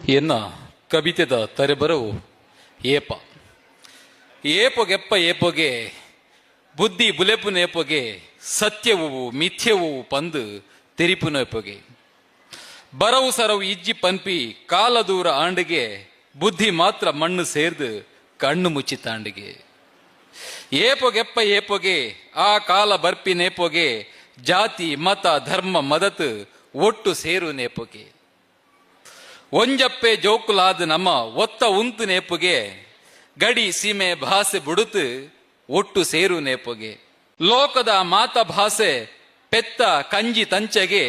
ಎನ್ನ ಕವಿತೆದ ತರೆಬರವು ಏಪ ಏಪೊಗೆಪ್ಪ ಏಪೊಗೆ ಬುದ್ಧಿ ಬುಲೆಪುನ ಏಪೊಗೆ ಸತ್ಯವು ಮಿಥ್ಯವು ಪಂದು ತೆರಿಪುನ ಏಪೊಗೆ ಬರವು ಸರವು ಇಜ್ಜಿ ಪನ್ಪಿ ಕಾಲ ದೂರ ಆಂಡಿಗೆ ಬುದ್ಧಿ ಮಾತ್ರ ಮಣ್ಣು ಸೇರ್ದು ಕಣ್ಣು ಮುಚ್ಚಿ ತಾಂಡಿಗೆ ಏಪೊಗೆಪ್ಪ ಏಪೊಗೆ ಆ ಕಾಲ ಬರ್ಪಿ ನೇಪೊಗೆ ಜಾತಿ ಮತ ಧರ್ಮ ಮದತ್ ಒಟ್ಟು ಸೇರು ನೇಪೊಗೆ ಒಂಜಪ್ಪೆ ಜೋಕುಲಾದ ನಮ್ಮ ಒತ್ತ ಉಂತು ನೇಪುಗೆ ಗಡಿ ಸೀಮೆ ಭಾಷೆ ಬುಡುತು ಒಟ್ಟು ಸೇರು ನೇಪುಗೆ ಲೋಕದ ಮಾತ ಭಾಷೆ ಪೆತ್ತ ಕಂಜಿ ತಂಚೆಗೆ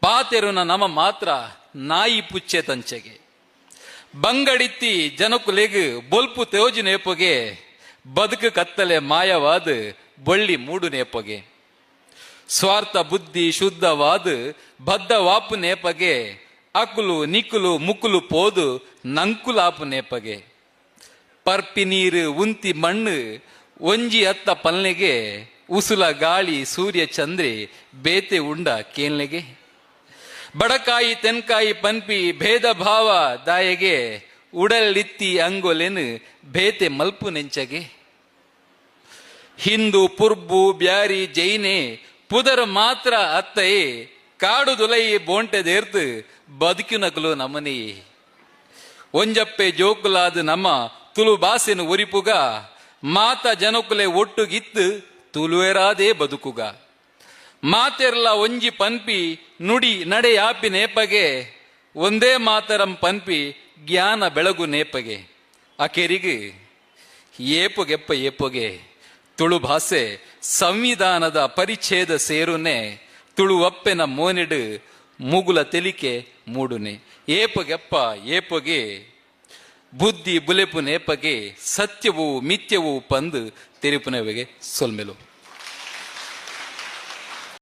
ಪಾತೆರುನ ನಮ ಮಾತ್ರ ನಾಯಿ ಪುಚ್ಚೆ ತಂಚೆಗೆ ಬಂಗಡಿತ್ತಿ ಜನಕುಲೆಗ್ ಬೊಲ್ಪು ತೇಜು ನೇಪುಗೆ ಬದುಕು ಕತ್ತಲೆ ಮಾಯವಾದ ಬೊಳ್ಳಿ ಮೂಡು ನೇಪಗೆ ಸ್ವಾರ್ಥ ಬುದ್ಧಿ ಶುದ್ಧವಾದ ಬದ್ಧ ವಾಪು ನೇಪಗೆ ಅಕುಲು ನಿಕುಲು ಮುಕುಲು ಪೋದು ನಂಕುಲಾಪು ನೇಪಗೆ ಪರ್ಪಿ ನೀರು ಉಂತಿ ಮಣ್ಣು ಒಂಜಿ ಅತ್ತ ಪಲ್ನೆಗೆ ಉಸುಲ ಗಾಳಿ ಸೂರ್ಯ ಚಂದ್ರೆ ಬೇತೆ ಉಂಡ ಕೇನ್ಲೆಗೆ ಬಡಕಾಯಿ ತೆನ್ಕಾಯಿ ಪನ್ಪಿ ಭೇದ ಭಾವ ದಾಯಗೆ ಉಡಲಿತ್ತಿ ಅಂಗೊಲೆನು ಬೇತೆ ಮಲ್ಪು ನೆಂಚಗೆ ಹಿಂದೂ ಪುರ್ಬು ಬ್ಯಾರಿ ಜೈನೆ ಪುದರ ಮಾತ್ರ ಅತ್ತಯೇ ಕಾಡು ದುಲೈ ಬೋಂಟೆದೇರ್ತು ಬದುಕಿನಕಲು ನಮನಿ ಒಂಜಪ್ಪೆ ಜೋಕುಲಾದ ನಮ್ಮ ತುಳು ಭಾಷೆನು ಒರಿಪುಗ ಮಾತ ಜನಕುಲೆ ಒಟ್ಟುಗಿತ್ತು ತುಳುವೆರಾದೇ ಬದುಕುಗ ಮಾತೆರ್ಲ ಒಂಜಿ ಪನ್ಪಿ ನುಡಿ ನಡೆ ಯಾಪಿ ನೇಪಗೆ ಒಂದೇ ಮಾತರಂ ಪನ್ಪಿ ಜ್ಞಾನ ಬೆಳಗು ನೇಪಗೆ ಅಕೆರಿಗೆ ಏಪೊಗೆಪ್ಪ ಏಪೊಗೆ ತುಳು ಭಾಷೆ ಸಂವಿಧಾನದ ಪರಿಚ್ಛೇದ ಸೇರುನೆ ತುಳು ಅಪ್ಪೆನ ಮೋನೆಡು ಮುಗುಲ ತೆಲಿಕೆ ಮೂಡುನೆ ಏಪಗೆಪ್ಪ ಏಪೊಗೆ ಬುದ್ಧಿ ಬುಲೆಪು ನೇಪಗೆ ಸತ್ಯವು ಮಿಥ್ಯವು ಪಂದು ತೆರಿಪುನವೆಗೆ ಸೊಲ್ಮೆಲು